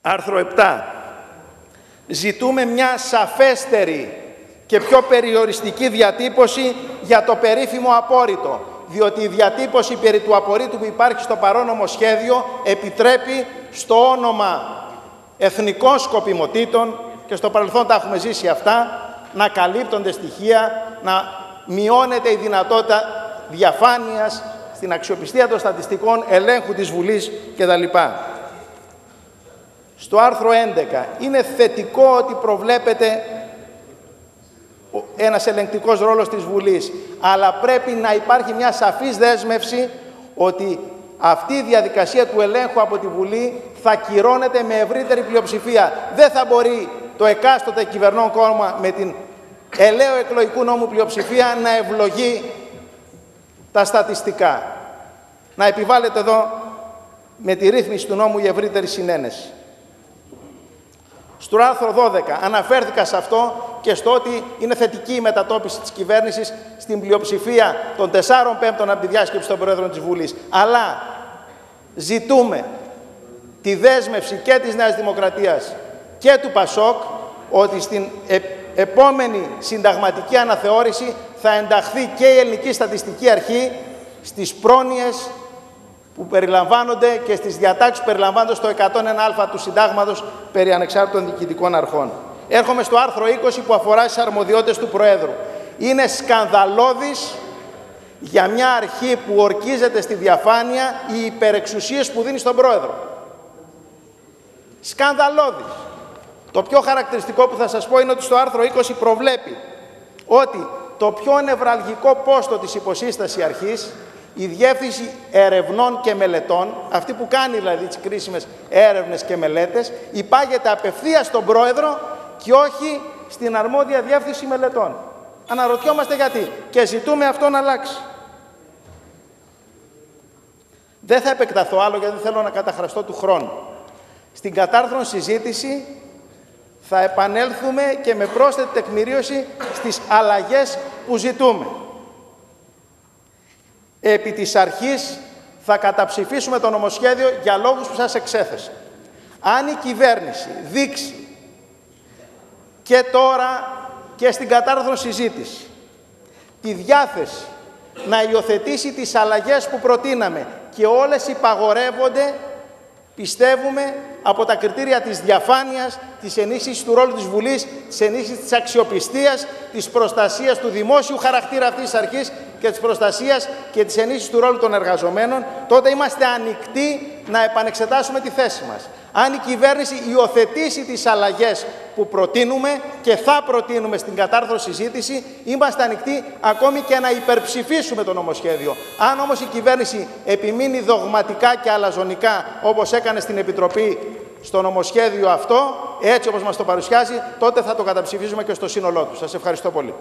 Άρθρο 7. Ζητούμε μια σαφέστερη και πιο περιοριστική διατύπωση για το περίφημο απόρριτο, διότι η διατύπωση περί του απορρίτου που υπάρχει στο παρόν νομοσχέδιο επιτρέπει στο όνομα εθνικών σκοπιμοτήτων, και στο παρελθόν τα έχουμε ζήσει αυτά, να καλύπτονται στοιχεία, να μειώνεται η δυνατότητα διαφάνειας στην αξιοπιστία των στατιστικών, ελέγχου της Βουλής κτλ. Στο άρθρο 11 είναι θετικό ότι προβλέπεται ένας ελεγκτικός ρόλος της Βουλής, αλλά πρέπει να υπάρχει μια σαφής δέσμευση ότι αυτή η διαδικασία του ελέγχου από τη Βουλή θα κυρώνεται με ευρύτερη πλειοψηφία. Δεν θα μπορεί το εκάστοτε κυβερνών κόμμα με την ελαίο εκλογικού νόμου πλειοψηφία να ευλογεί τα στατιστικά. Να επιβάλλεται εδώ με τη ρύθμιση του νόμου η ευρύτερη συνένεση. Στο άρθρο 12 αναφέρθηκα σε αυτό και στο ότι είναι θετική η μετατόπιση της κυβέρνησης στην πλειοψηφία των 4/5 από τη διάσκεψη των Προέδρων της Βουλής. Αλλά ζητούμε τη δέσμευση και της Νέας Δημοκρατίας και του ΠΑΣΟΚ ότι στην επόμενη συνταγματική αναθεώρηση θα ενταχθεί και η Ελληνική Στατιστική Αρχή στις πρόνοιες που περιλαμβάνονται και στις διατάξεις που περιλαμβάνονται στο 101α του Συντάγματος περί ανεξάρτητων διοικητικών αρχών. Έρχομαι στο άρθρο 20 που αφορά στις αρμοδιότητες του Προέδρου. Είναι σκανδαλώδης για μια αρχή που ορκίζεται στη διαφάνεια οι υπερεξουσίες που δίνει στον Πρόεδρο. Σκανδαλώδης. Το πιο χαρακτηριστικό που θα σας πω είναι ότι στο άρθρο 20 προβλέπει ότι το πιο νευραλγικό πόστο της υποσύστασης αρχής, η Διεύθυνση Ερευνών και Μελετών, αυτή που κάνει δηλαδή τις κρίσιμες έρευνες και μελέτες, υπάγεται απευθείας στον Πρόεδρο και όχι στην αρμόδια Διεύθυνση Μελετών. Αναρωτιόμαστε γιατί και ζητούμε αυτό να αλλάξει. Δεν θα επεκταθώ άλλο γιατί δεν θέλω να καταχραστώ του χρόνου. Στην κατάρθρον συζήτηση θα επανέλθουμε και με πρόσθετη τεκμηρίωση στις αλλαγές που ζητούμε. Επί της αρχής θα καταψηφίσουμε το νομοσχέδιο για λόγους που σας εξέθεσα. Αν η κυβέρνηση δείξει και τώρα και στην κατάρθρον συζήτηση τη διάθεση να υιοθετήσει τις αλλαγές που προτείναμε και όλες υπαγορεύονται, πιστεύουμε, από τα κριτήρια της διαφάνειας, της ενίσχυσης του ρόλου της Βουλής, της ενίσχυσης της αξιοπιστίας, της προστασίας του δημόσιου χαρακτήρα αυτής της αρχής και της προστασίας και της ενίσχυσης του ρόλου των εργαζομένων, τότε είμαστε ανοιχτοί να επανεξετάσουμε τη θέση μας. Αν η κυβέρνηση υιοθετήσει τις αλλαγές που προτείνουμε και θα προτείνουμε στην κατάρθρον συζήτηση, είμαστε ανοιχτοί ακόμη και να υπερψηφίσουμε το νομοσχέδιο. Αν όμως η κυβέρνηση επιμείνει δογματικά και αλαζονικά, όπως έκανε στην Επιτροπή στο νομοσχέδιο αυτό, έτσι όπως μας το παρουσιάζει, τότε θα το καταψηφίσουμε και στο σύνολό του. Σας ευχαριστώ πολύ.